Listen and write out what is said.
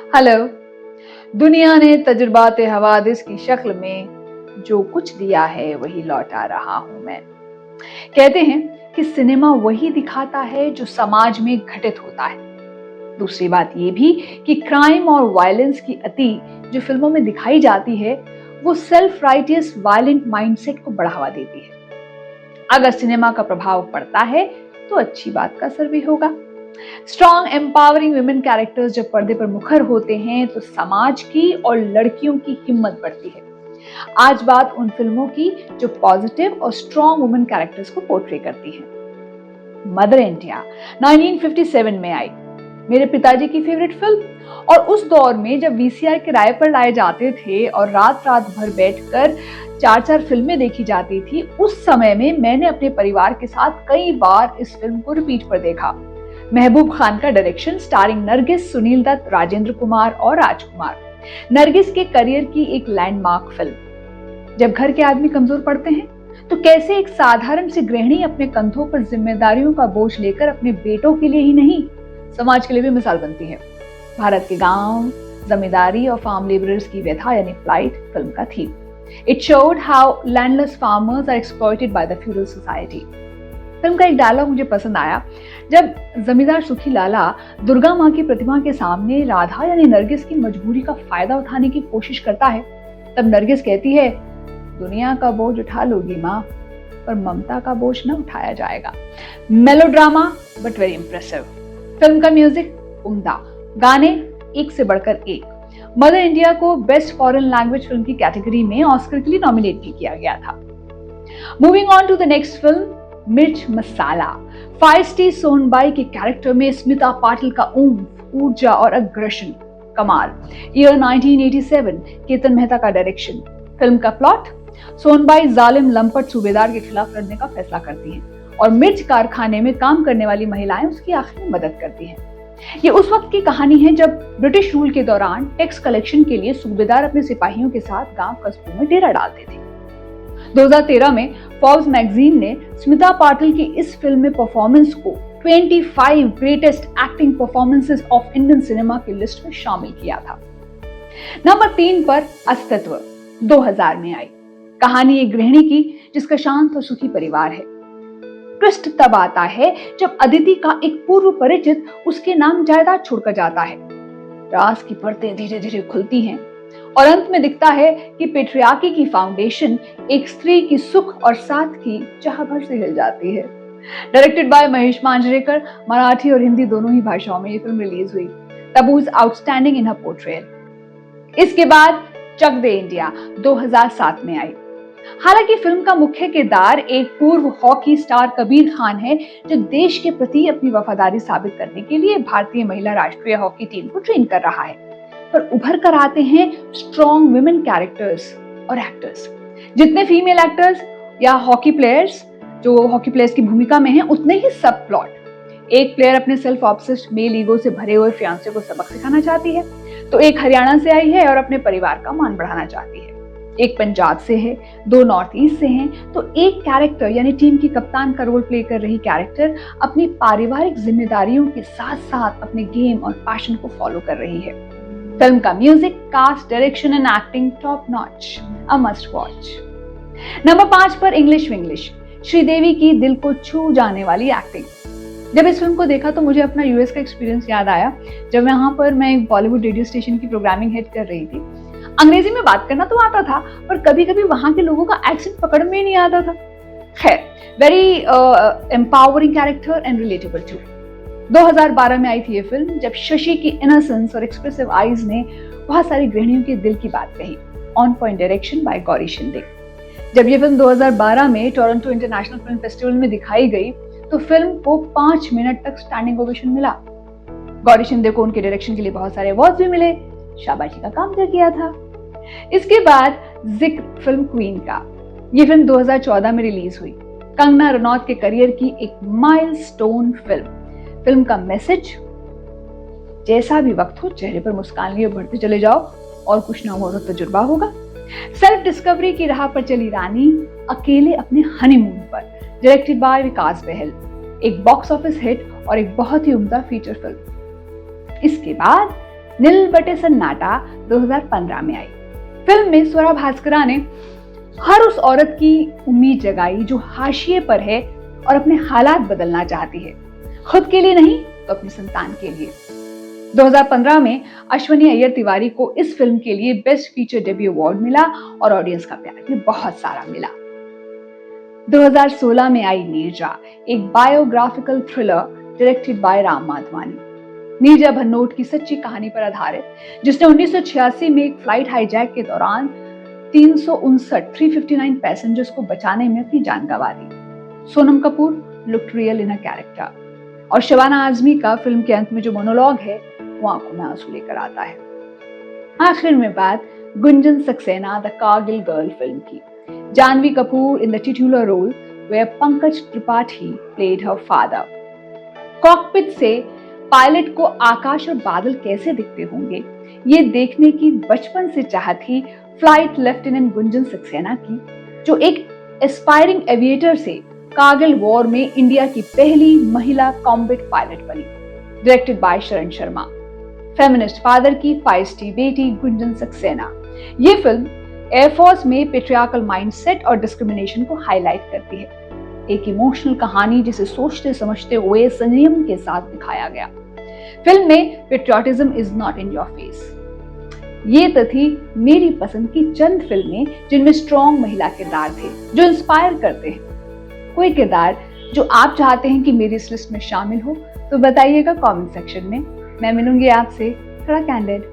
Hello. दुनिया ने तजुर्बात हवादिस की शक्ल में जो कुछ दिया है वही लौटा रहा हूं मैं। कहते हैं कि सिनेमा वही दिखाता है जो समाज में घटित होता है। दूसरी बात ये भी कि क्राइम और वायलेंस की अति जो फिल्मों में दिखाई जाती है वो सेल्फ राइटियस वायलेंट माइंडसेट को बढ़ावा देती है। अगर सिनेमा का प्रभाव पड़ता है तो अच्छी बात का असर भी होगा। स्ट्रॉन्ग एम्पावरिंग वुमेन कैरेक्टर्स जब पर्दे पर मुखर होते हैं तो समाज की और लड़कियों की हिम्मत बढ़ती है। आज बात उन फिल्मों की जो पॉजिटिव और स्ट्रॉन्ग वुमेन कैरेक्टर्स को पोर्ट्रे करती हैं। मदर इंडिया 1957 में आई, मेरे पिताजी की फेवरेट फिल्म। और उस दौर में जब वीसीआर किराए पर लाए जाते थे और रात रात भर बैठकर 4-4 फिल्में देखी जाती थी, उस समय में मैंने अपने परिवार के साथ कई बार इस फिल्म को रिपीट पर देखा। महबूब खान का डायरेक्शन, स्टारिंग नरगिस, सुनील दत्त, राजेंद्र कुमार और राजकुमार। नरगिस के करियर की एक लैंडमार्क फिल्म। जब घर के आदमी कमजोर पड़ते हैं तो कैसे एक साधारण सी गृहिणी अपने कंधों पर जिम्मेदारियों का बोझ लेकर अपने बेटों के लिए ही नहीं समाज के लिए भी मिसाल बनती है। भारत के गांव, जमींदारी और फार्म लेबरर्स की व्यथा यानी फ्लाइट फिल्म का theme. It showed how landless farmers are exploited by the feudal society. Film का एक डायलॉग मुझे पसंद आया। जब जमींदार सुखी लाला दुर्गा माँ की प्रतिमा के सामने राधा यानी नरगिस की मजबूरी का फायदा उठाने की कोशिश करता है, तब नरगिस कहती है, दुनिया का बोझ उठा लोगी माँ, पर ममता का बोझ न उठाया जाएगा। Melodrama but very impressive. Film का म्यूजिक उम्दा, गाने एक से बढ़कर एक। मदर इंडिया को बेस्ट फॉरेन लैंग्वेज फिल्म की कैटेगरी में ऑस्कर के लिए नॉमिनेट भी किया गया था। Moving on to the next film, Mirch Masala. Feisty Sonbai के कैरेक्टर में स्मिता पाटिल का ऊर्जा और अग्रेशन कमाल। ईयर 1987, केतन मेहता का डायरेक्शन। फिल्म का प्लॉट, सोनबाई जालिम लंपट सूबेदार के खिलाफ लड़ने का फैसला करती हैं और मिर्च कारखाने में काम करने वाली महिलाएं उसकी आखिर में मदद करती हैं। ये उस वक्त की कहानी है जब ब्रिटिश रूल के दौरान टैक्स कलेक्शन के लिए सूबेदार अपने सिपाहियों के साथ गांव कस्बों में डेरा डालते थे। 2013 में फोर्ब्स मैगजीन ने स्मिता पाटिल की इस फिल्म में परफॉर्मेंस को 25 greatest acting performances of Indian cinema की लिस्ट में शामिल किया था। नंबर 3 पर अस्तित्व 2000 में आई। कहानी एक गृहिणी की जिसका शांत और सुखी परिवार है। ट्विस्ट तब आता है जब अदिति का एक पूर्व परिचित उसके नाम जायदाद छोड़कर जाता है। राज की परतें धीरे धीरे खुलती हैं और अंत में दिखता है कि पेट्रियार्की की फाउंडेशन एक स्त्री की सुख और साथ की चाह भर से हिल जाती है। डायरेक्टेड बाय महेश मांजरेकर, मराठी और हिंदी दोनों ही भाषाओं में ये फिल्म रिलीज हुई। Tabu is outstanding in her portrayal. इसके बाद चक दे इंडिया 2007 में आई। हालांकि फिल्म का मुख्य किरदार एक पूर्व हॉकी स्टार कबीर खान है जो देश के प्रति अपनी वफादारी साबित करने के लिए भारतीय महिला राष्ट्रीय हॉकी टीम को ट्रेन कर रहा है, पर उभर कर आते हैं स्ट्रॉन्ग विमेन कैरेक्टर्स और एक्टर्स। जितने फीमेल एक्टर्स या हॉकी प्लेयर्स जो हॉकी प्लेयर्स की भूमिका में हैं, उतने ही सब प्लॉट। एक प्लेयर अपने सेल्फ ऑब्सेस्ड मेल ईगो से भरे हुए फियांसे को सबक सिखाना चाहती है, तो एक हरियाणा से आई है और अपने परिवार का मान बढ़ाना चाहती है। एक पंजाब से है, 2 नॉर्थ ईस्ट से हैं, तो एक कैरेक्टर यानी टीम की कप्तान का रोल प्ले कर रही कैरेक्टर अपनी पारिवारिक जिम्मेदारियों के साथ साथ अपने गेम और पैशन को फॉलो कर रही है। फिल्म का music, cast, direction and acting top notch, a must watch. Number 5 पर इंग्लिश विंग्लिश, श्रीदेवी की दिल को छू जाने वाली एक्टिंग। जब इस फिल्म को देखा तो मुझे अपना यूएस का एक्सपीरियंस याद आया। जब यहाँ पर मैं एक बॉलीवुड रेडियो स्टेशन की प्रोग्रामिंग हेड कर रही थी। अंग्रेजी में बात करना तो आता था, पर कभी कभी वहां के लोगों का एक्सेंट पकड़ में नहीं आता था। खैर, very empowering character and relatable too. 2012 में आई थी ये फिल्म जब शशि की इनोसेंस और एक्सप्रेसिव आईज ने बहुत सारी गृहिणियों के दिल की बात कही। On point direction by Gauri Shinde. जब ये फिल्म 2012 में टोरंटो इंटरनेशनल फिल्म फेस्टिवल में दिखाई गई तो फिल्म को 5 मिनट तक स्टैंडिंग ओवेशन मिला। गौरी शिंदे को उनके डायरेक्शन के लिए बहुत सारे अवार्ड्स भी मिले। शाबाशी का काम किया था। इसके बाद जिक्र फिल्म क्वीन का। ये फिल्म 2014 में रिलीज हुई। कंगना रनौत के करियर की एक माइलस्टोन फिल्म। फिल्म का मैसेज, जैसा भी वक्त हो चेहरे पर मुस्कान लिए बढ़ते चले जाओ और कुछ ना हो तो तजुर्बा होगा। सेल्फ डिस्कवरी की राह पर चली रानी अकेले अपने हनीमून पर, डायरेक्टेड बाय विकास बहल। एक बॉक्स ऑफिस हिट और एक बहुत ही उम्दा फीचर फिल्म। इसके बाद नील बटे सन्नाटा 2015 में आई। फिल्म में स्वरा भास्करा ने हर उस औरत की उम्मीद जगाई जो हाशिए पर है और अपने हालात बदलना चाहती है, खुद के लिए नहीं तो अपनी संतान के लिए। 2015 में अश्वनी अय्यर तिवारी को इस फिल्म के लिए बेस्ट फीचर डेब्यू अवार्ड मिला और ऑडियंस का प्यार भी बहुत सारा मिला। 2016 में आई नीरजा, एक biographical thriller directed by Ram Madhvani. Neerja Bhanot की सच्ची कहानी पर आधारित, जिसने 1986 में एक फ्लाइट हाईजैक के दौरान 359 पैसेंजर्स को बचाने में अपनी जान गंवा दी। Sonam Kapoor looked real in a character और शबाना आजमी का फिल्म के अंत में जो मोनोलॉग है वो आंखों में आंसू लेकर आता है। आखिर में बात Gunjan Saxena the Kargil girl film की। Janhvi Kapoor in the titular role where Pankaj Tripathi played her father. Cockpit से पायलट को आकाश और बादल कैसे दिखते होंगे ये देखने की बचपन से चाहत थी फ्लाइट लेफ्टिनेंट गुंजन सक्सेना की, जो एक एस्पायरिंग एविएटर से कारगिल वॉर में इंडिया की पहली महिला कॉम्बैट पायलट बनी। डायरेक्टेड बाय शरण शर्मा। फेमिनिस्ट फादर की फाइस्टी बेटी गुंजन सक्सेना। ये फिल्म एयरफोर्स में पेट्रियार्कल माइंडसेट और डिस्क्रिमिनेशन को हाईलाइट करती है। एक इमोशनल कहानी जिसे सोचते समझते हुए संयम के साथ दिखाया गया। फिल्म में patriotism is not in your face. ये तो थी मेरी पसंद की चंद फिल्में जिनमें स्ट्रॉन्ग महिला किरदार थे जो इंस्पायर करते हैं। कोई किरदार जो आप चाहते हैं कि मेरी इस लिस्ट में शामिल हो तो बताइएगा कमेंट सेक्शन में। मैं मिलूंगी आपसे थोड़ा कैंडिड।